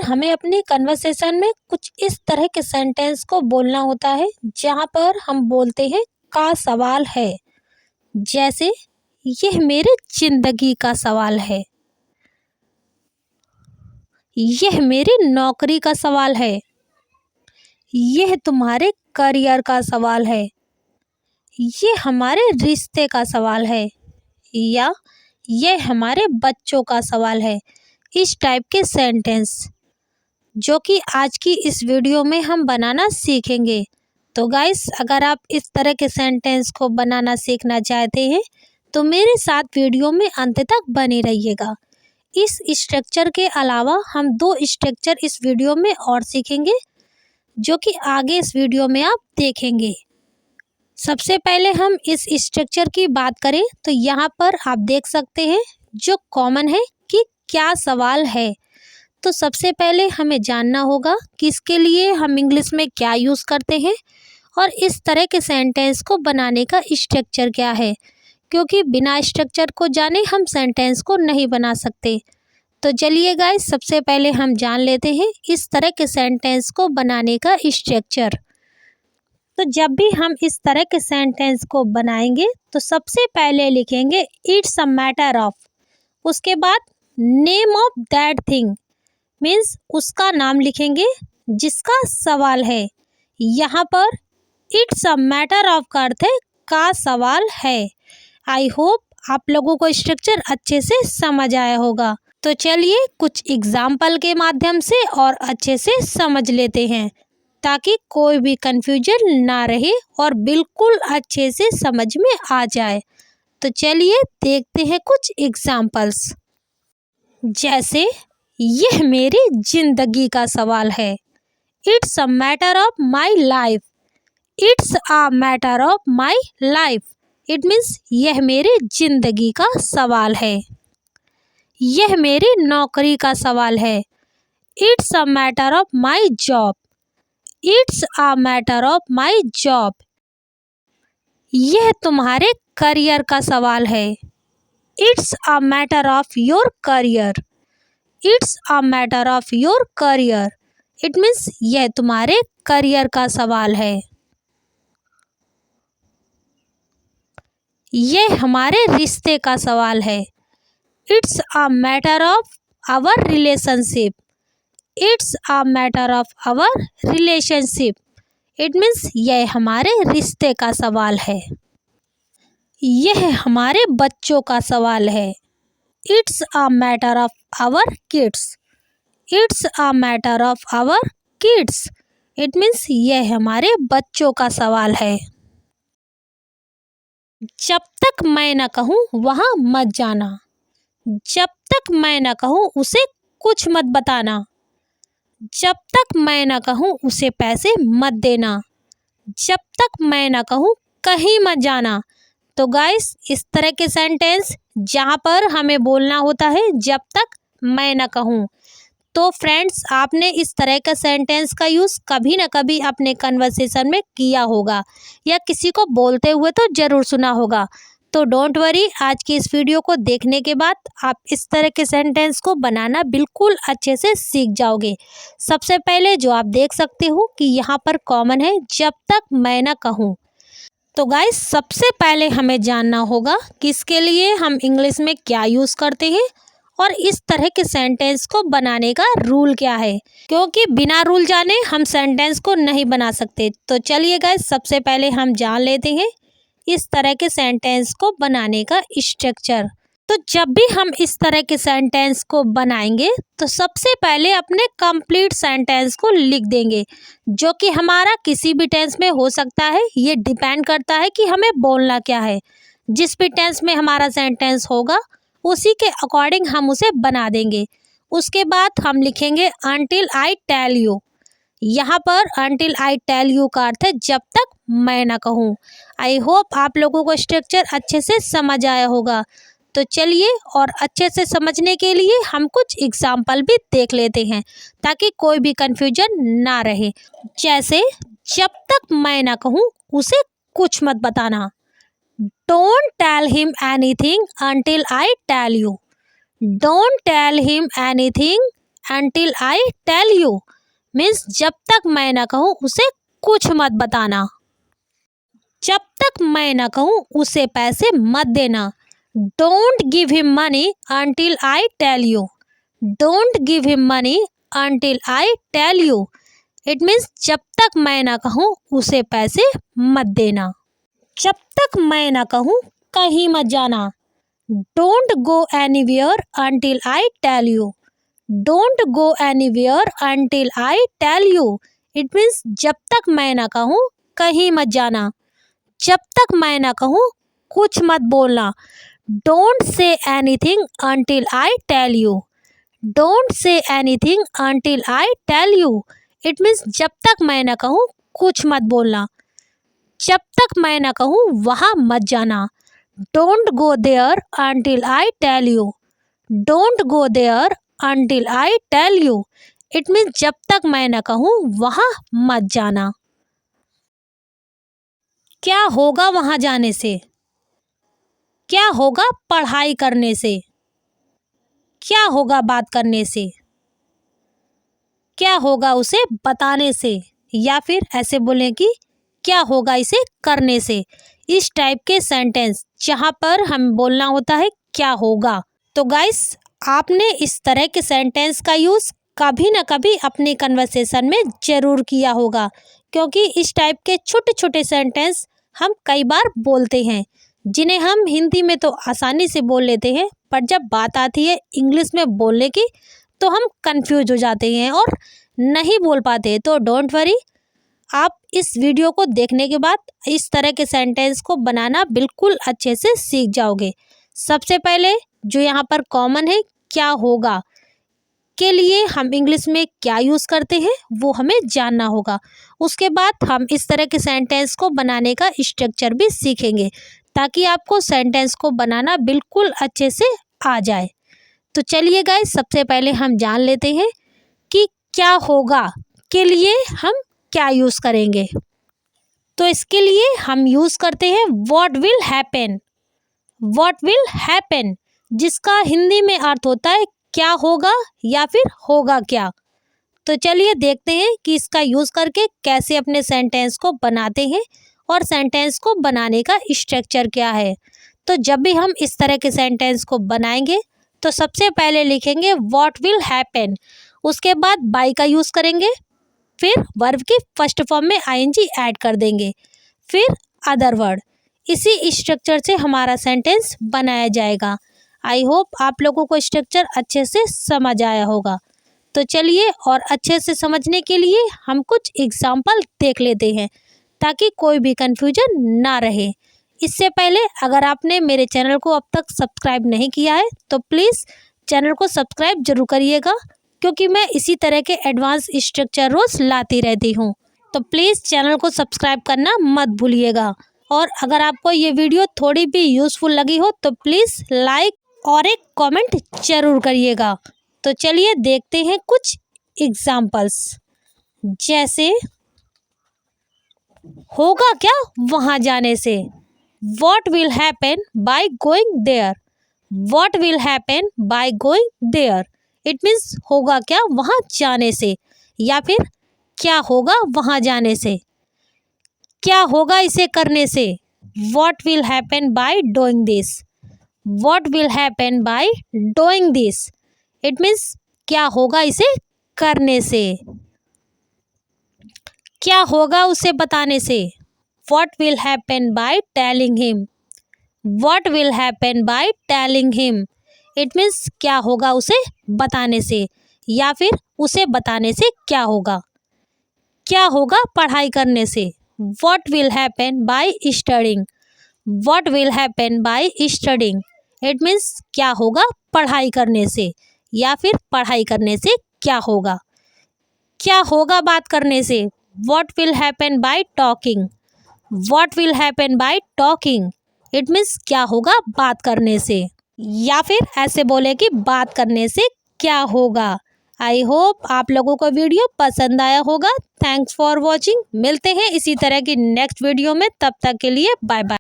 हमें अपनी कन्वर्सेशन में कुछ इस तरह के सेंटेंस को बोलना होता है जहाँ पर हम बोलते हैं का सवाल है। जैसे यह मेरे जिंदगी का सवाल है, यह मेरी नौकरी का सवाल है, यह तुम्हारे करियर का सवाल है, ये हमारे रिश्ते का सवाल है, या यह हमारे बच्चों का सवाल है। इस टाइप के सेंटेंस जो कि आज की इस वीडियो में हम बनाना सीखेंगे। तो गाइस, अगर आप इस तरह के सेंटेंस को बनाना सीखना चाहते हैं तो मेरे साथ वीडियो में अंत तक बने रहिएगा। इस स्ट्रक्चर के अलावा हम 2 स्ट्रक्चर इस वीडियो में और सीखेंगे जो कि आगे इस वीडियो में आप देखेंगे। सबसे पहले हम इस स्ट्रक्चर की बात करें तो यहाँ पर आप देख सकते हैं जो कॉमन है कि क्या सवाल है। तो सबसे पहले हमें जानना होगा कि इसके लिए हम इंग्लिश में क्या यूज़ करते हैं और इस तरह के सेंटेंस को बनाने का स्ट्रक्चर क्या है, क्योंकि बिना स्ट्रक्चर को जाने हम सेंटेंस को नहीं बना सकते। तो चलिए गाइस, सबसे पहले हम जान लेते हैं इस तरह के सेंटेंस को बनाने का स्ट्रक्चर। तो जब भी हम इस तरह के सेंटेंस को बनाएंगे तो सबसे पहले लिखेंगे इट्स अ मैटर ऑफ, उसके बाद name of that thing means उसका नाम लिखेंगे जिसका सवाल है। यहाँ पर इट्स अ मैटर ऑफ का अर्थ है का सवाल है। आई होप आप लोगों को स्ट्रक्चर अच्छे से समझ आया होगा। तो चलिए कुछ एग्जाम्पल के माध्यम से और अच्छे से समझ लेते हैं ताकि कोई भी कंफ्यूजन ना रहे और बिल्कुल अच्छे से समझ में आ जाए। तो चलिए देखते हैं कुछ एग्जाम्पल्स। जैसे यह मेरी जिंदगी का सवाल है, it's a matter of my life, it's a matter of my life, it means यह मेरी जिंदगी का सवाल है। यह मेरी नौकरी का सवाल है, it's a matter of my job, it's a matter of my job. यह तुम्हारे करियर का सवाल है, it's a matter of your career, it's a matter of your career, it means यह तुम्हारे करियर का सवाल है। यह हमारे रिश्ते का सवाल है, it's a matter of our relationship, it's a matter of our relationship, it means यह हमारे रिश्ते का सवाल है। यह हमारे बच्चों का सवाल है, it's a matter of our kids, it's a matter of our kids, it means यह हमारे बच्चों का सवाल है। जब तक मैं न कहूँ वहाँ मत जाना, जब तक मैं न कहूँ उसे कुछ मत बताना, जब तक मैं न कहूँ उसे पैसे मत देना, जब तक मैं न कहूँ कहीं मत जाना। तो गाइस, इस तरह के सेंटेंस जहाँ पर हमें बोलना होता है जब तक मैं न कहूँ। तो फ्रेंड्स, आपने इस तरह का सेंटेंस का यूज़ कभी ना कभी अपने कन्वर्सेशन में किया होगा या किसी को बोलते हुए तो ज़रूर सुना होगा। तो डोंट वरी, आज की इस वीडियो को देखने के बाद आप इस तरह के सेंटेंस को बनाना बिल्कुल अच्छे से सीख जाओगे। सबसे पहले जो आप देख सकते हो कि यहाँ पर कॉमन है जब तक मैं ना कहूँ। तो गाइस, सबसे पहले हमें जानना होगा कि इसके लिए हम इंग्लिश में क्या यूज़ करते हैं और इस तरह के सेंटेंस को बनाने का रूल क्या है, क्योंकि बिना रूल जाने हम सेंटेंस को नहीं बना सकते। तो चलिए गाइस, सबसे पहले हम जान लेते हैं इस तरह के सेंटेंस को बनाने का स्ट्रक्चर। तो जब भी हम इस तरह के सेंटेंस को बनाएंगे तो सबसे पहले अपने कंप्लीट सेंटेंस को लिख देंगे, जो कि हमारा किसी भी टेंस में हो सकता है। ये डिपेंड करता है कि हमें बोलना क्या है। जिस भी टेंस में हमारा सेंटेंस होगा उसी के अकॉर्डिंग हम उसे बना देंगे। उसके बाद हम लिखेंगे अनटिल आई टेल यू। यहाँ पर अनटिल आई टेल यू का अर्थ है जब तक मैं ना कहूँ। आई होप आप लोगों को स्ट्रक्चर अच्छे से समझ आया होगा। तो चलिए, और अच्छे से समझने के लिए हम कुछ एग्जाम्पल भी देख लेते हैं ताकि कोई भी कंफ्यूजन ना रहे। जैसे जब तक मैं ना कहूँ उसे कुछ मत बताना, don't tell him anything until I tell you, don't tell him anything until I tell you means जब तक मैं ना कहूँ उसे कुछ मत बताना। जब तक मैं ना कहूँ उसे पैसे मत देना। Don't give him money until I tell you। Don't give him money until I tell you। It means जब तक मैं ना कहूँ उसे पैसे मत देना। जब तक मैं ना कहूँ कहीं मत जाना। Don't go anywhere until I tell you। Don't go anywhere until I tell you। It means जब तक मैं ना कहूँ कहीं मत जाना। जब तक मैं ना कहूँ कुछ मत बोलना। Don't say anything until I tell you। Don't say anything until I tell you। It means जब तक मैं ना कहूँ कुछ मत बोलना। जब तक मैं ना कहूँ वहाँ मत जाना। Don't go there until I tell you। Don't go there until I tell you। It means जब तक मैं ना कहूँ वहाँ मत जाना। क्या होगा वहाँ जाने से? क्या होगा पढ़ाई करने से? क्या होगा बात करने से? क्या होगा उसे बताने से? या फिर ऐसे बोलें कि क्या होगा इसे करने से। इस टाइप के सेंटेंस जहाँ पर हम बोलना होता है क्या होगा। तो गाइस आपने इस तरह के सेंटेंस का यूज़ कभी ना कभी अपने कन्वर्सेशन में ज़रूर किया होगा, क्योंकि इस टाइप के छोटे छोटे सेंटेंस हम कई बार बोलते हैं जिन्हें हम हिंदी में तो आसानी से बोल लेते हैं, पर जब बात आती है इंग्लिश में बोलने की तो हम कंफ्यूज हो जाते हैं और नहीं बोल पाते। तो डोंट वरी, आप इस वीडियो को देखने के बाद इस तरह के सेंटेंस को बनाना बिल्कुल अच्छे से सीख जाओगे। सबसे पहले जो यहाँ पर कॉमन है क्या होगा के लिए हम इंग्लिश में क्या यूज़ करते हैं वो हमें जानना होगा। उसके बाद हम इस तरह के सेंटेंस को बनाने का स्ट्रक्चर भी सीखेंगे ताकि आपको सेंटेंस को बनाना बिल्कुल अच्छे से आ जाए। तो चलिए गाइस सबसे पहले हम जान लेते हैं कि क्या होगा के लिए हम क्या यूज़ करेंगे। तो इसके लिए हम यूज़ करते हैं what will happen. What will happen जिसका हिंदी में अर्थ होता है क्या होगा या फिर होगा क्या। तो चलिए देखते हैं कि इसका यूज़ करके कैसे अपने सेंटेंस को बनाते हैं और सेंटेंस को बनाने का स्ट्रक्चर क्या है। तो जब भी हम इस तरह के सेंटेंस को बनाएंगे तो सबसे पहले लिखेंगे व्हाट विल हैपन, उसके बाद बाय का यूज़ करेंगे, फिर वर्ब की फर्स्ट फॉर्म में आईएनजी ऐड कर देंगे, फिर अदर वर्ड। इसी स्ट्रक्चर से हमारा सेंटेंस बनाया जाएगा। आई होप आप लोगों को स्ट्रक्चर अच्छे से समझ आया होगा। तो चलिए और अच्छे से समझने के लिए हम कुछ एग्जाम्पल देख लेते हैं ताकि कोई भी कन्फ्यूजन ना रहे। इससे पहले अगर आपने मेरे चैनल को अब तक सब्सक्राइब नहीं किया है तो प्लीज़ चैनल को सब्सक्राइब जरूर करिएगा, क्योंकि मैं इसी तरह के एडवांस स्ट्रक्चर रोज़ लाती रहती हूँ। तो प्लीज़ चैनल को सब्सक्राइब करना मत भूलिएगा। और अगर आपको ये वीडियो थोड़ी भी यूज़फुल लगी हो तो प्लीज़ लाइक और एक कमेंट जरूर करिएगा। तो चलिए देखते हैं कुछ एग्जाम्पल्स। जैसे होगा क्या वहाँ जाने से। What will happen by going there? What will happen by going there? It means होगा क्या वहाँ जाने से, या फिर क्या होगा वहाँ जाने से। क्या होगा इसे करने से। What will happen by doing this? What will happen by doing this? It means क्या होगा इसे करने से। क्या होगा उसे बताने से। What will happen by telling him? What will happen by telling him? It means क्या होगा उसे बताने से, या फिर उसे बताने से क्या होगा। क्या होगा पढ़ाई करने से। What will happen by studying? What will happen by studying? It means क्या होगा पढ़ाई करने से, या फिर पढ़ाई करने से क्या होगा। क्या होगा बात करने से। What will happen by talking? What will happen by talking? It means क्या होगा बात करने से, या फिर ऐसे बोले कि बात करने से क्या होगा। आई होप आप लोगों को वीडियो पसंद आया होगा। Thanks for watching. मिलते हैं इसी तरह की नेक्स्ट वीडियो में, तब तक के लिए बाय बाय।